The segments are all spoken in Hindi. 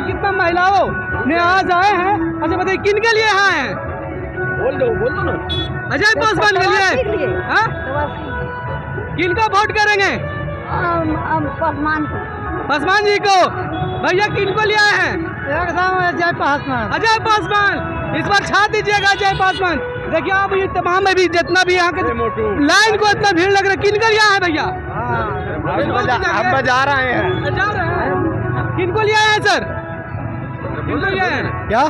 कितना महिलाओं ने आज आए हैं। अच्छा बताइए किन के लिए आए हैं? बोल दो ना। अजय पासवान के लिए। हाँ? किनको वोट करेंगे? पासवान जी को। भैया किनको लिए आए हैं? एकदम अजय पासवान। अजय पासवान इस बार छा दीजिएगा अजय पासवान। देखिए आप ये तमाम अभी जितना भी यहाँ के लाइन को इतना भीड़ लग रहा है, किनको लिया है भैया? हम बजा रहे हैं। किनको लिया है सर? किनको लिया है? क्या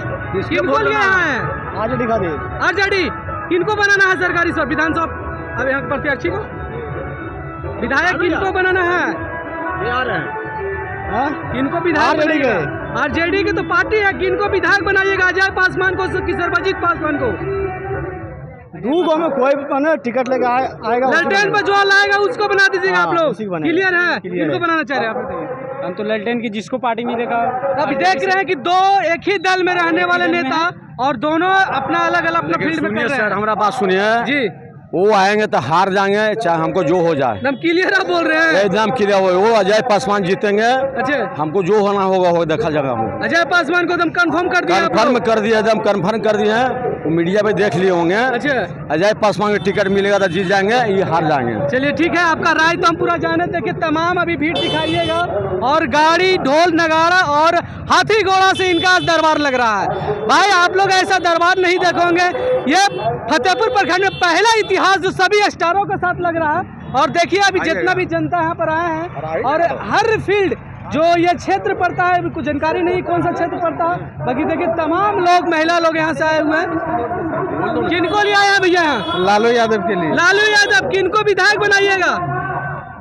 किनको लिया है? आरजेडी का दे। आरजेडी किनको बनाना है सरकारी सभा विधानसभा? अब यहाँ प्रत्याशी को विधायक किनको बनाना है? किनको विधायक? आरजेडी की तो पार्टी है। किनको विधायक बनाइएगा? अजय पासवान को कि सर्वजीत पासवान को? दो में कोई भी टिकट लेके आएगा। ललटेन पर जो लाएगा उसको बना दीजिएगा आप लोग। क्लियर है? किनको बनाना चाह रहे हैं आप बताइए? हम तो ललटेन की जिसको पार्टी मिलेगा। अब देख रहे हैं कि दो एक ही दल में रहने वाले नेता और दोनों अपना अलग अलग अपना फील्ड में कर रहे हैं। सर हमारा बात सुनिए जी। वो आएंगे तो हार जाएंगे, चाहे हमको जो हो जाए। एकदम क्लियर आप बोल रहे हैं? एकदम क्लियर हो। वो अजय पासवान जीतेंगे। अच्छा हमको जो होना होगा वो देखा जाएगा। हमको अजय पासवान को एकदम कंफर्म कर दिया? कंफर्म कर दिया, एकदम कंफर्म कर दिए हैं। वो मीडिया पे देख लिए होंगे। अच्छा अजय पासवान का टिकट मिलेगा तो जीत जाएंगे, ये हार जाएंगे। चलिए ठीक है, आपका राय तो हम पूरा जाने। देखिए तमाम अभी भीड़ दिखाइएगा और गाड़ी ढोल नगाड़ा और हाथी घोड़ा से इनका दरबार लग रहा है। भाई आप लोग ऐसा दरबार नहीं देखोगे। ये फतेहपुर प्रखंड में पहला इतिहास जो सभी स्टारों के साथ लग रहा है। और देखिए अभी जितना भी जनता यहाँ पर आए हैं और हर फील्ड जो ये क्षेत्र पड़ता है, कुछ जानकारी नहीं कौन सा क्षेत्र पड़ता है। बाकी देखिए तमाम लोग महिला लोग यहाँ से आए हुए हैं। किनको लिए आए हैं भैया यहाँ? लालू यादव के लिए। लालू यादव। किनको विधायक बनाइएगा?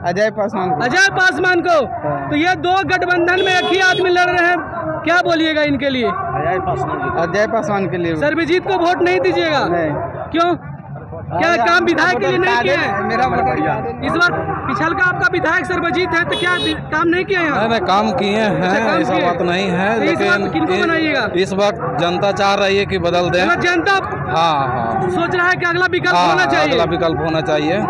अजय पासवान को। अजय पासवान को। तो ये दो गठबंधन में एक ही आदमी लड़ रहे हैं, क्या बोलिएगा इनके लिए? अजय पासवान के लिए। सर्वजीत को वोट नहीं दीजिएगा? क्यों? क्या काम विधायक के लिए नहीं किए हैं? मेरा इस बार पिछल का आपका विधायक सर्वजीत है तो क्या काम नहीं किए यहाँ? नहीं काम किए हैं, ऐसा बात नहीं है। तो इस बार किनको बनाइएगा? इस वक्त जनता चाह रही है कि बदल दें। जनता हाँ सोच रहा है कि अगला विकल्प होना चाहिए। अगला विकल्प होना चाहिए।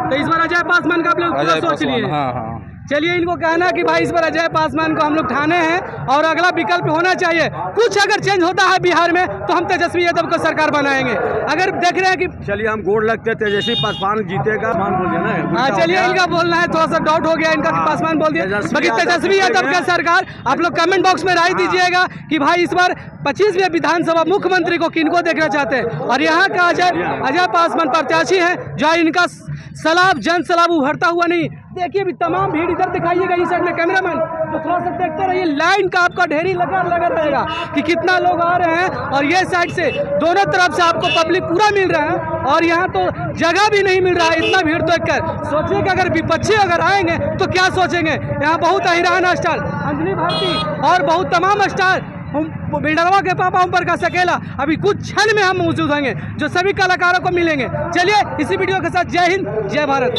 तो इस बार अजय पासवान का आप लोग पूरा सोच लिए? हाँ। चलिए इनको कहना कि भाई इस बार अजय पासवान को हम लोग ठाने हैं और अगला विकल्प होना चाहिए। कुछ अगर चेंज होता है बिहार में तो हम तेजस्वी यादव को सरकार बनाएंगे। अगर देख रहे हैं कि चलिए हम गोड़ लगते तेजस्वी पासवान जीतेगा। हाँ चलिए इनका बोलना है, थोड़ा सा डाउट हो गया इनका कि पासवान बोल दिया। बाकी तेजस्वी यादव का सरकार आप लोग कमेंट बॉक्स में राय दीजिएगा कि भाई इस बार 25वीं विधानसभा मुख्यमंत्री को किनको देखना चाहते हैं। और यहाँ का अजय पासवान प्रत्याशी है जो इनका सलाब जन सलाब उभरता हुआ नहीं। देखिए अभी तमाम भीड़ इधर दिखाइएगा इस साइड में कैमरामैन, तो थोड़ा सा देखते रहिए। लाइन का आपका ढेरी लगा रहेगा कि कितना लोग आ रहे हैं। और ये साइड से दोनों तरफ से आपको पब्लिक पूरा मिल रहा है और यहाँ तो जगह भी नहीं मिल रहा है। इतना भीड़ देखकर सोचिए कि अगर विपक्षी अगर आएंगे तो क्या सोचेंगे। यहाँ बहुत अहिरान स्टार अंजलि भारती और बहुत तमाम स्टार बिल्डरवा के पापा ओम प्रकाश अकेला अभी कुछ क्षण में हम मौजूद होंगे जो सभी कलाकारों को मिलेंगे। चलिए इसी वीडियो के साथ जय हिंद जय भारत।